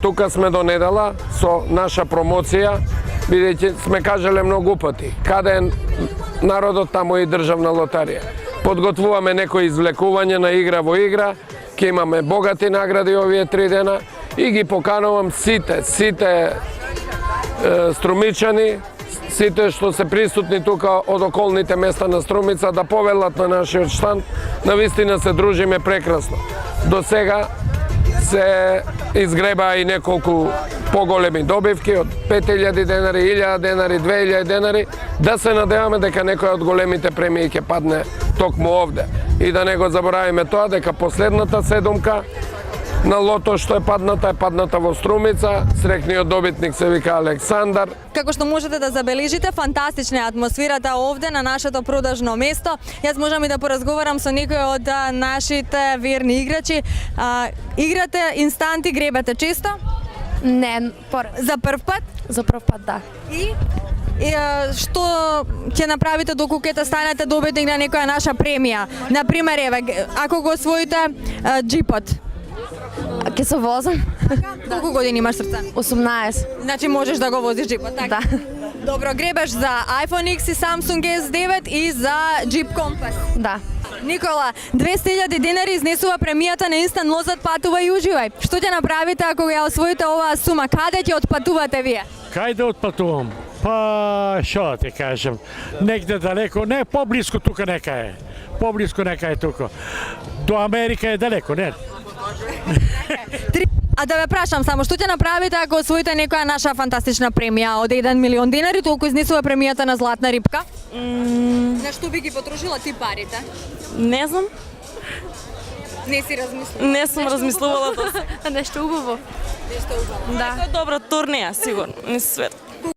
Тука сме до недела со наша промоција, бидејќи сме кажале многу пати, каде е народот, таму и државна лотарија. Подготвуваме некои извлекување на игра во игра, ќе имаме богати награди овие 3 дена и ги поканувам сите струмичани, сите што се присутни тука од околните места на Струмица да повелат на нашиот штанд. Навистина се дружиме прекрасно. До сега се изгребаа и неколку поголеми добивки од 5000 денари, 1000 денари, 2000 денари, да се надеваме дека некоја од големите премии ќе падне токму овде. И да не го заборавиме тоа дека последната седумка на лото што е падната во Струмица. Срекниот добитник се вика Александар. Како што можете да забележите, фантастична е атмосферата овде на нашето продажно место. Јас можам и да поразговарам со некои од нашите верни играчи. Играте инстанти, гребате често? Не, За прв пат? за прв пат, да. И што ќе направите доколку ќе станете добитник на некоја наша премија? Например, еве, ако го освоите джипот, Ќе се возам. колку години имаш срце? 18. Значи можеш да го возиш джипот, така? Да. Добро, гребеш за iPhone X и Samsung S9 и за Jeep Compass. Да. Никола, 200.000 денари изнесува премијата на Instant Lozat, патува и уживај. Што ќе направите ако ја освоите оваа сума? Каде ќе отпатувате вие? Кај да отпатувам? Па, што да ти кажем, негде далеко, не, поблиско тука нека е. Поблиско нека е тука. До Америка е далеко, не? А да ве прашам само, што ќе направите ако освоите некоја наша фантастична премија од 1 милион денари, толку изнесува премијата на Златна рибка? На што би ги потрошила ти парите? Не знам, Не си размислила. не сум размислувала до сега. Нешто убаво. Нешто убаво. Тоа е добра турнеја, сигурно, не се свет.